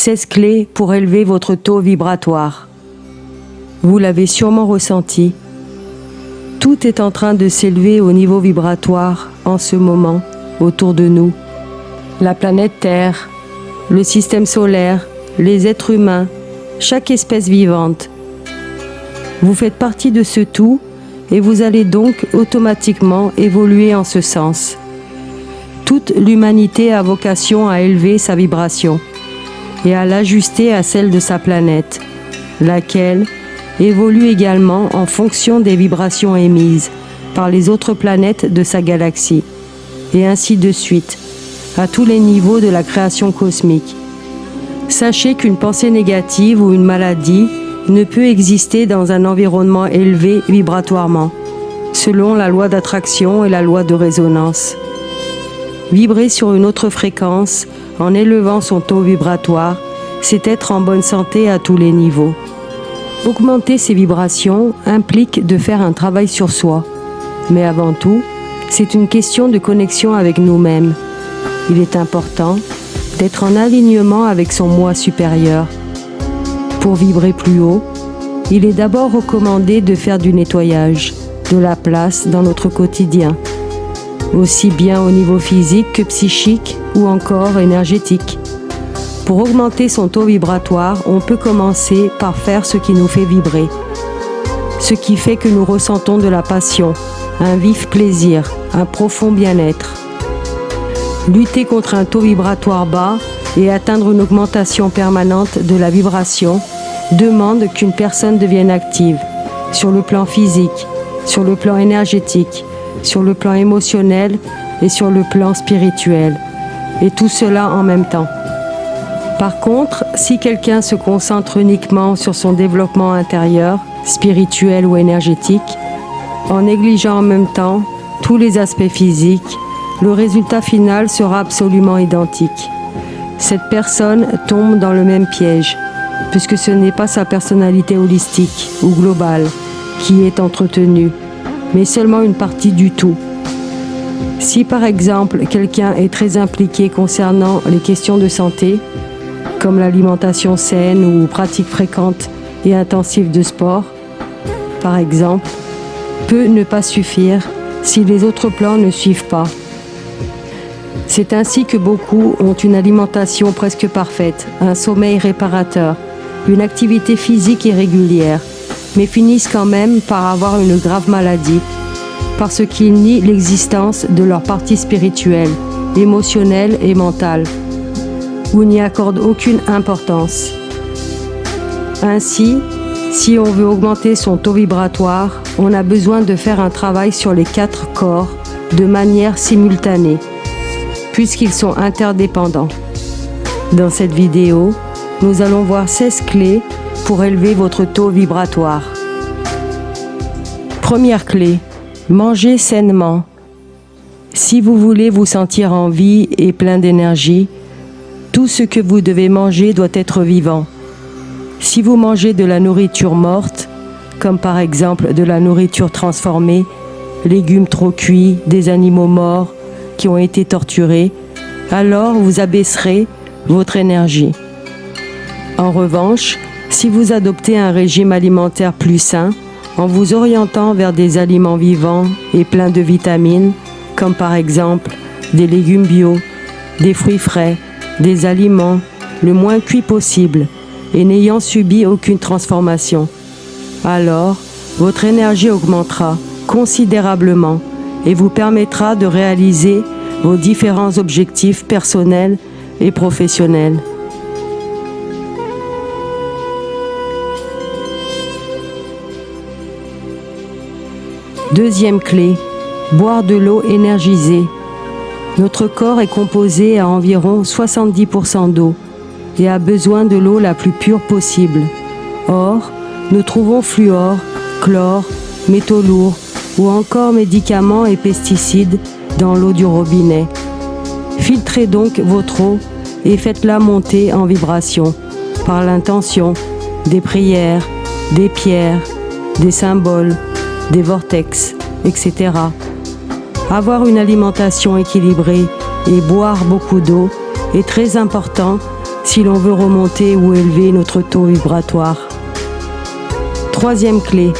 16 clés pour élever votre taux vibratoire. Vous l'avez sûrement ressenti. Tout est en train de s'élever au niveau vibratoire en ce moment autour de nous. La planète Terre, le système solaire, les êtres humains, chaque espèce vivante. Vous faites partie de ce tout et vous allez donc automatiquement évoluer en ce sens. Toute l'humanité a vocation à élever sa vibration et à l'ajuster à celle de sa planète, laquelle évolue également en fonction des vibrations émises par les autres planètes de sa galaxie, et ainsi de suite, à tous les niveaux de la création cosmique. Sachez qu'une pensée négative ou une maladie ne peut exister dans un environnement élevé vibratoirement, selon la loi d'attraction et la loi de résonance. Vibrer sur une autre fréquence en élevant son taux vibratoire, c'est être en bonne santé à tous les niveaux. Augmenter ses vibrations implique de faire un travail sur soi. Mais avant tout, c'est une question de connexion avec nous-mêmes. Il est important d'être en alignement avec son moi supérieur. Pour vibrer plus haut, il est d'abord recommandé de faire du nettoyage, de la place dans notre quotidien, aussi bien au niveau physique que psychique ou encore énergétique. Pour augmenter son taux vibratoire, on peut commencer par faire ce qui nous fait vibrer, ce qui fait que nous ressentons de la passion, un vif plaisir, un profond bien-être. Lutter contre un taux vibratoire bas et atteindre une augmentation permanente de la vibration demande qu'une personne devienne active sur le plan physique, sur le plan énergétique, sur le plan émotionnel et sur le plan spirituel, et tout cela en même temps. Par contre, si quelqu'un se concentre uniquement sur son développement intérieur, spirituel ou énergétique, en négligeant en même temps tous les aspects physiques, le résultat final sera absolument identique. Cette personne tombe dans le même piège, puisque ce n'est pas sa personnalité holistique ou globale qui est entretenue, mais seulement une partie du tout. Si par exemple quelqu'un est très impliqué concernant les questions de santé, comme l'alimentation saine ou pratique fréquente et intensive de sport, par exemple, peut ne pas suffire si les autres plans ne suivent pas. C'est ainsi que beaucoup ont une alimentation presque parfaite, un sommeil réparateur, une activité physique irrégulière, mais finissent quand même par avoir une grave maladie, parce qu'ils nient l'existence de leur partie spirituelle, émotionnelle et mentale, ou n'y accordent aucune importance. Ainsi, si on veut augmenter son taux vibratoire, on a besoin de faire un travail sur les 4 corps de manière simultanée, puisqu'ils sont interdépendants. Dans cette vidéo, nous allons voir 16 clés pour élever votre taux vibratoire. Première clé, mangez sainement. Si vous voulez vous sentir en vie et plein d'énergie, tout ce que vous devez manger doit être vivant. Si vous mangez de la nourriture morte, comme par exemple de la nourriture transformée, légumes trop cuits, des animaux morts qui ont été torturés, alors vous abaisserez votre énergie. En revanche, si vous adoptez un régime alimentaire plus sain, en vous orientant vers des aliments vivants et pleins de vitamines, comme par exemple des légumes bio, des fruits frais, des aliments le moins cuits possible et n'ayant subi aucune transformation, alors votre énergie augmentera considérablement et vous permettra de réaliser vos différents objectifs personnels et professionnels. Deuxième clé, boire de l'eau énergisée. Notre corps est composé à environ 70% d'eau et a besoin de l'eau la plus pure possible. Or, nous trouvons fluor, chlore, métaux lourds ou encore médicaments et pesticides dans l'eau du robinet. Filtrez donc votre eau et faites-la monter en vibration par l'intention des prières, des pierres, des symboles, des vortex, etc. Avoir une alimentation équilibrée et boire beaucoup d'eau est très important si l'on veut remonter ou élever notre taux vibratoire. Troisième clé,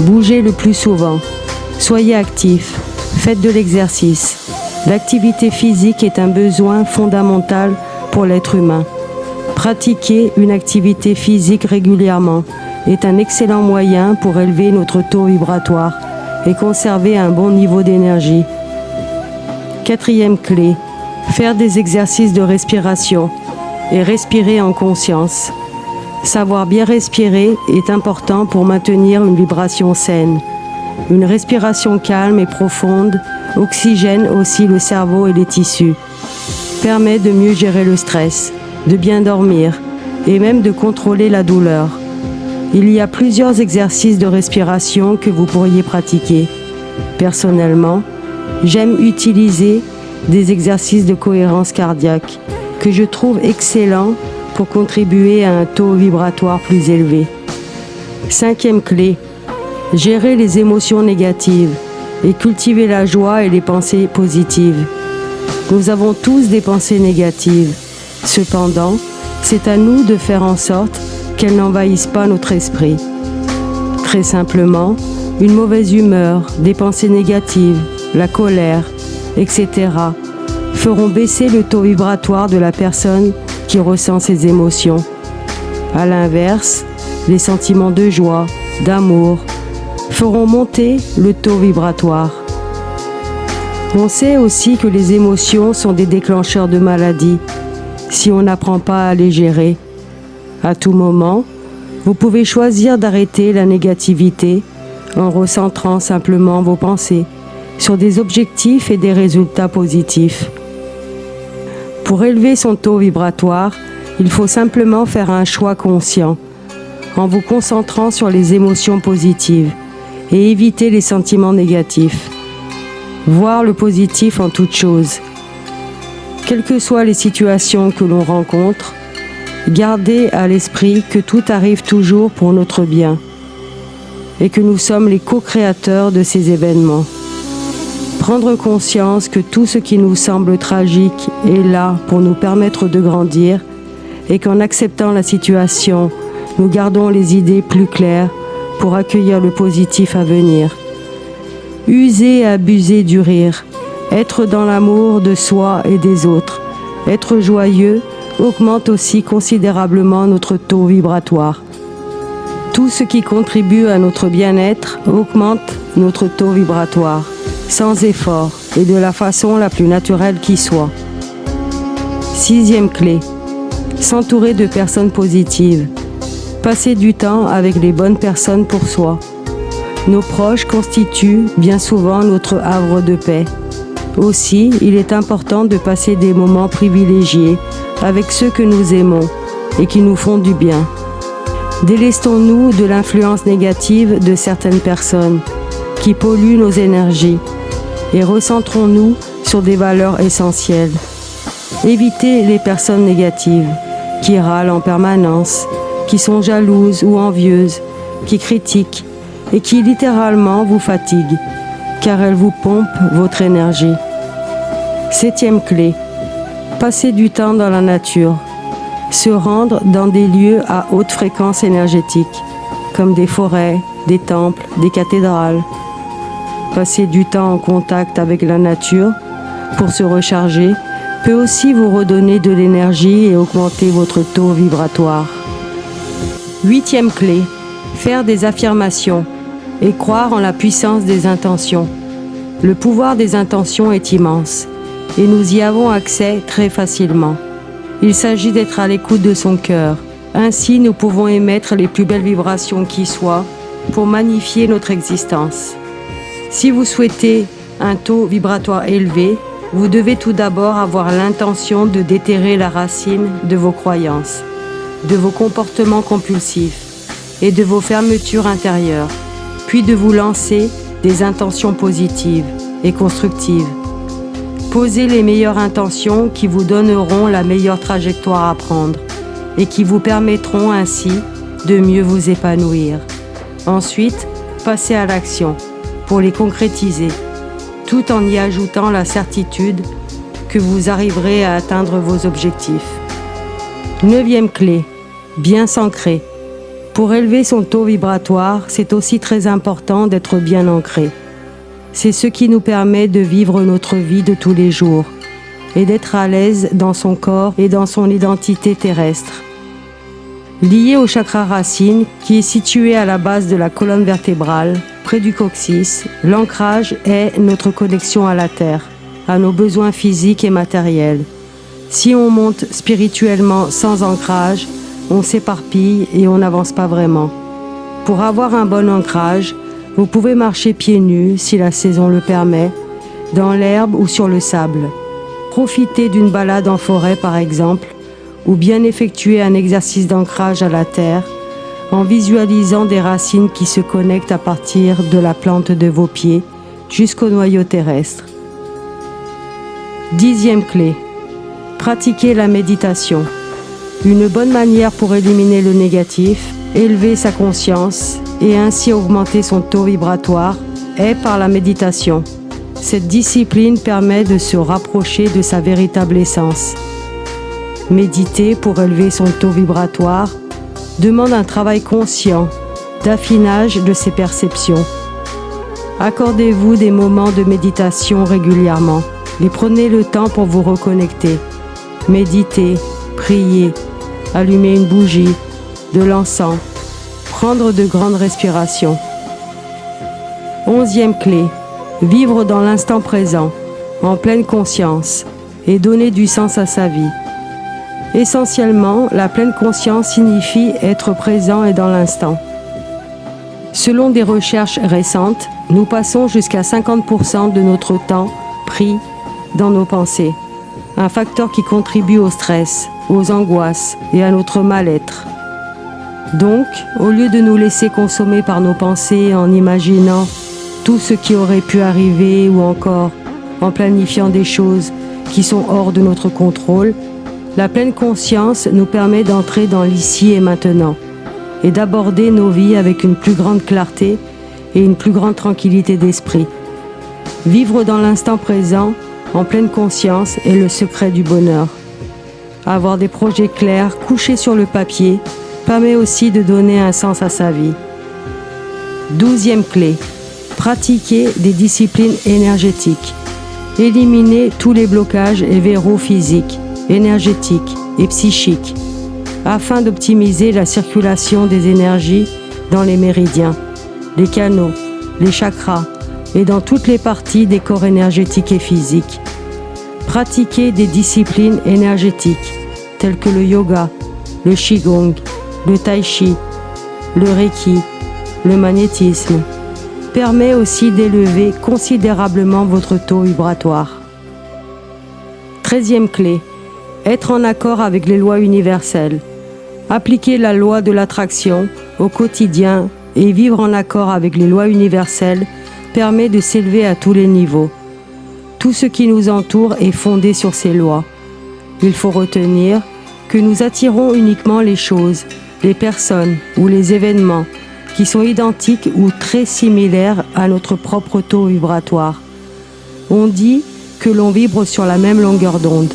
bougez le plus souvent. Soyez actif, faites de l'exercice. L'activité physique est un besoin fondamental pour l'être humain. Pratiquer une activité physique régulièrement est un excellent moyen pour élever notre taux vibratoire et conserver un bon niveau d'énergie. Quatrième clé, faire des exercices de respiration et respirer en conscience. Savoir bien respirer est important pour maintenir une vibration saine. Une respiration calme et profonde oxygène aussi le cerveau et les tissus, permet de mieux gérer le stress, de bien dormir et même de contrôler la douleur. Il y a plusieurs exercices de respiration que vous pourriez pratiquer. Personnellement, j'aime utiliser des exercices de cohérence cardiaque que je trouve excellents pour contribuer à un taux vibratoire plus élevé. Cinquième clé, gérer les émotions négatives et cultiver la joie et les pensées positives. Nous avons tous des pensées négatives. Cependant, c'est à nous de faire en sorte qu'elles n'envahissent pas notre esprit. Très simplement, une mauvaise humeur, des pensées négatives, la colère, etc. feront baisser le taux vibratoire de la personne qui ressent ces émotions. À l'inverse, les sentiments de joie, d'amour, feront monter le taux vibratoire. On sait aussi que les émotions sont des déclencheurs de maladies si on n'apprend pas à les gérer. À tout moment, vous pouvez choisir d'arrêter la négativité en recentrant simplement vos pensées sur des objectifs et des résultats positifs. Pour élever son taux vibratoire, il faut simplement faire un choix conscient en vous concentrant sur les émotions positives et éviter les sentiments négatifs. Voir le positif en toute chose. Quelles que soient les situations que l'on rencontre, gardez à l'esprit que tout arrive toujours pour notre bien et que nous sommes les co-créateurs de ces événements. Prendre conscience que tout ce qui nous semble tragique est là pour nous permettre de grandir et qu'en acceptant la situation, nous gardons les idées plus claires pour accueillir le positif à venir. User et abuser du rire, être dans l'amour de soi et des autres, être joyeux augmente aussi considérablement notre taux vibratoire. Tout ce qui contribue à notre bien-être augmente notre taux vibratoire, sans effort et de la façon la plus naturelle qui soit. Sixième clé, s'entourer de personnes positives. Passer du temps avec les bonnes personnes pour soi. Nos proches constituent bien souvent notre havre de paix. Aussi, il est important de passer des moments privilégiés avec ceux que nous aimons et qui nous font du bien. Délestons-nous de l'influence négative de certaines personnes qui polluent nos énergies et recentrons-nous sur des valeurs essentielles. Évitez les personnes négatives qui râlent en permanence, qui sont jalouses ou envieuses, qui critiquent et qui littéralement vous fatiguent, car elles vous pompent votre énergie. Septième clé, passer du temps dans la nature, se rendre dans des lieux à haute fréquence énergétique, comme des forêts, des temples, des cathédrales. Passer du temps en contact avec la nature pour se recharger peut aussi vous redonner de l'énergie et augmenter votre taux vibratoire. Huitième clé, faire des affirmations et croire en la puissance des intentions. Le pouvoir des intentions est immense et nous y avons accès très facilement. Il s'agit d'être à l'écoute de son cœur. Ainsi, nous pouvons émettre les plus belles vibrations qui soient pour magnifier notre existence. Si vous souhaitez un taux vibratoire élevé, vous devez tout d'abord avoir l'intention de déterrer la racine de vos croyances, de vos comportements compulsifs et de vos fermetures intérieures, puis de vous lancer des intentions positives et constructives. Posez les meilleures intentions qui vous donneront la meilleure trajectoire à prendre et qui vous permettront ainsi de mieux vous épanouir. Ensuite, passez à l'action pour les concrétiser, tout en y ajoutant la certitude que vous arriverez à atteindre vos objectifs. Neuvième clé, bien s'ancrer. Pour élever son taux vibratoire, c'est aussi très important d'être bien ancré. C'est ce qui nous permet de vivre notre vie de tous les jours et d'être à l'aise dans son corps et dans son identité terrestre. Lié au chakra racine, qui est situé à la base de la colonne vertébrale, près du coccyx, l'ancrage est notre connexion à la terre, à nos besoins physiques et matériels. Si on monte spirituellement sans ancrage, on s'éparpille et on n'avance pas vraiment. Pour avoir un bon ancrage, vous pouvez marcher pieds nus, si la saison le permet, dans l'herbe ou sur le sable. Profitez d'une balade en forêt par exemple, ou bien effectuer un exercice d'ancrage à la terre en visualisant des racines qui se connectent à partir de la plante de vos pieds jusqu'au noyau terrestre. 10e clé. Pratiquez la méditation. Une bonne manière pour éliminer le négatif, élever sa conscience et ainsi augmenter son taux vibratoire est par la méditation. Cette discipline permet de se rapprocher de sa véritable essence. Méditer pour élever son taux vibratoire demande un travail conscient, d'affinage de ses perceptions. Accordez-vous des moments de méditation régulièrement et prenez le temps pour vous reconnecter. Méditez, priez, allumer une bougie, de l'encens, prendre de grandes respirations. 11e clé, vivre dans l'instant présent, en pleine conscience, et donner du sens à sa vie. Essentiellement, la pleine conscience signifie être présent et dans l'instant. Selon des recherches récentes, nous passons jusqu'à 50% de notre temps pris dans nos pensées, un facteur qui contribue au stress, aux angoisses et à notre mal-être. Donc, au lieu de nous laisser consommer par nos pensées en imaginant tout ce qui aurait pu arriver ou encore en planifiant des choses qui sont hors de notre contrôle, la pleine conscience nous permet d'entrer dans l'ici et maintenant et d'aborder nos vies avec une plus grande clarté et une plus grande tranquillité d'esprit. Vivre dans l'instant présent, en pleine conscience, est le secret du bonheur. Avoir des projets clairs couchés sur le papier permet aussi de donner un sens à sa vie. 12e clé, pratiquer des disciplines énergétiques. Éliminer tous les blocages et verrous physiques, énergétiques et psychiques afin d'optimiser la circulation des énergies dans les méridiens, les canaux, les chakras et dans toutes les parties des corps énergétiques et physiques. Pratiquer des disciplines énergétiques telles que le yoga, le qigong, le tai chi, le reiki, le magnétisme permet aussi d'élever considérablement votre taux vibratoire. 13e clé, être en accord avec les lois universelles. Appliquer la loi de l'attraction au quotidien et vivre en accord avec les lois universelles permet de s'élever à tous les niveaux. Tout ce qui nous entoure est fondé sur ces lois. Il faut retenir que nous attirons uniquement les choses, les personnes ou les événements qui sont identiques ou très similaires à notre propre taux vibratoire. On dit que l'on vibre sur la même longueur d'onde.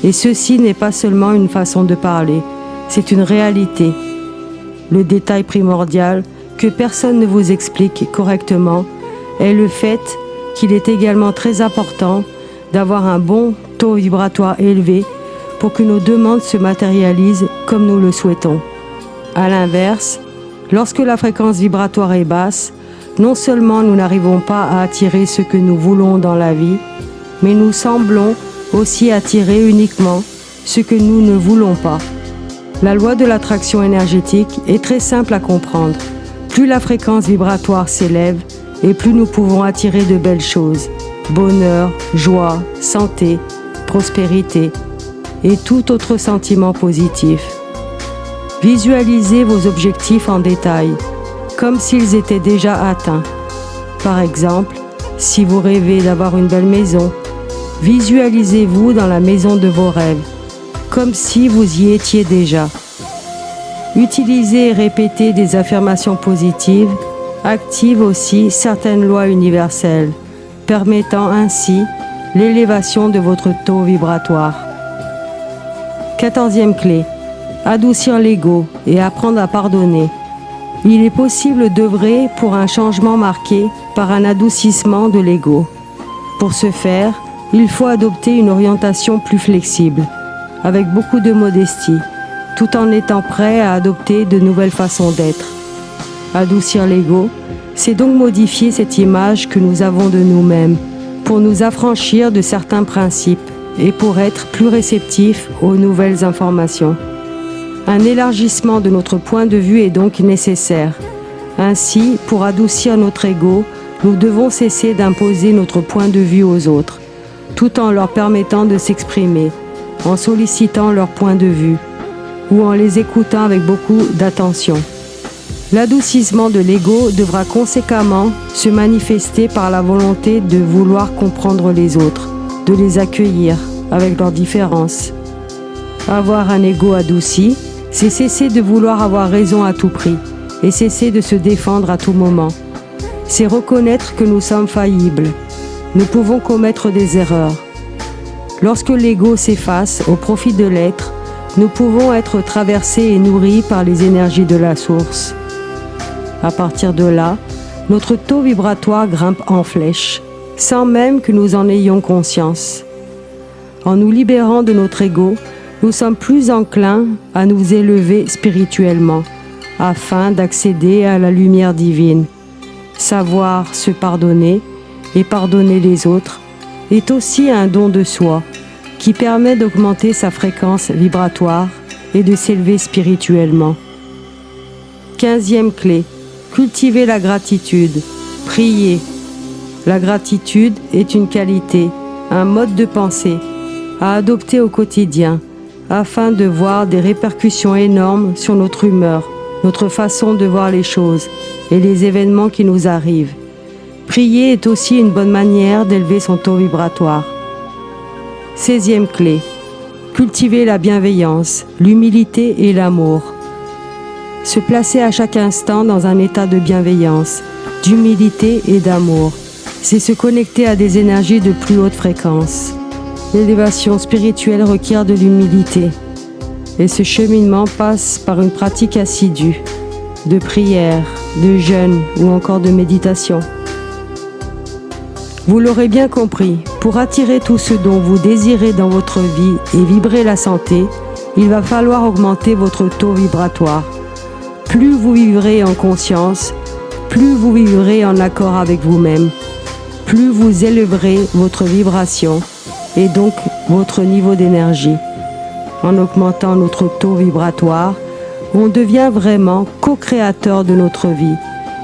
Et ceci n'est pas seulement une façon de parler, c'est une réalité. Le détail primordial que personne ne vous explique correctement est le fait qu'il est également très important d'avoir un bon taux vibratoire élevé pour que nos demandes se matérialisent comme nous le souhaitons. À l'inverse, lorsque la fréquence vibratoire est basse, non seulement nous n'arrivons pas à attirer ce que nous voulons dans la vie, mais nous semblons aussi attirer uniquement ce que nous ne voulons pas. La loi de l'attraction énergétique est très simple à comprendre. Plus la fréquence vibratoire s'élève et plus nous pouvons attirer de belles choses, bonheur, joie, santé, prospérité et tout autre sentiment positif. Visualisez vos objectifs en détail, comme s'ils étaient déjà atteints. Par exemple, si vous rêvez d'avoir une belle maison, visualisez-vous dans la maison de vos rêves, comme si vous y étiez déjà. Utilisez et répétez des affirmations positives activent aussi certaines lois universelles, permettant ainsi l'élévation de votre taux vibratoire. 14e clé, adoucir l'ego et apprendre à pardonner. Il est possible d'œuvrer pour un changement marqué par un adoucissement de l'ego. Pour ce faire, il faut adopter une orientation plus flexible, avec beaucoup de modestie, tout en étant prêt à adopter de nouvelles façons d'être. Adoucir l'ego, c'est donc modifier cette image que nous avons de nous-mêmes, pour nous affranchir de certains principes et pour être plus réceptifs aux nouvelles informations. Un élargissement de notre point de vue est donc nécessaire. Ainsi, pour adoucir notre ego, nous devons cesser d'imposer notre point de vue aux autres, tout en leur permettant de s'exprimer, en sollicitant leur point de vue, ou en les écoutant avec beaucoup d'attention. L'adoucissement de l'ego devra conséquemment se manifester par la volonté de vouloir comprendre les autres, de les accueillir avec leurs différences. Avoir un ego adouci, c'est cesser de vouloir avoir raison à tout prix et cesser de se défendre à tout moment. C'est reconnaître que nous sommes faillibles. Nous pouvons commettre des erreurs. Lorsque l'ego s'efface au profit de l'être, nous pouvons être traversés et nourris par les énergies de la source. À partir de là, notre taux vibratoire grimpe en flèche, sans même que nous en ayons conscience. En nous libérant de notre ego, nous sommes plus enclins à nous élever spirituellement, afin d'accéder à la lumière divine. Savoir se pardonner et pardonner les autres est aussi un don de soi qui permet d'augmenter sa fréquence vibratoire et de s'élever spirituellement. 15e clé. Cultiver la gratitude. Prier. La gratitude est une qualité, un mode de pensée à adopter au quotidien afin de voir des répercussions énormes sur notre humeur, notre façon de voir les choses et les événements qui nous arrivent. Prier est aussi une bonne manière d'élever son taux vibratoire. 16e clé. Cultiver la bienveillance, l'humilité et l'amour. Se placer à chaque instant dans un état de bienveillance, d'humilité et d'amour, c'est se connecter à des énergies de plus haute fréquence. L'élévation spirituelle requiert de l'humilité et ce cheminement passe par une pratique assidue, de prière, de jeûne ou encore de méditation. Vous l'aurez bien compris, pour attirer tout ce dont vous désirez dans votre vie et vibrer la santé, il va falloir augmenter votre taux vibratoire. Plus vous vivrez en conscience, plus vous vivrez en accord avec vous-même, plus vous élèverez votre vibration et donc votre niveau d'énergie. En augmentant notre taux vibratoire, on devient vraiment co-créateur de notre vie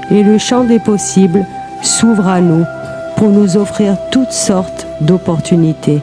et le champ des possibles s'ouvre à nous pour nous offrir toutes sortes d'opportunités.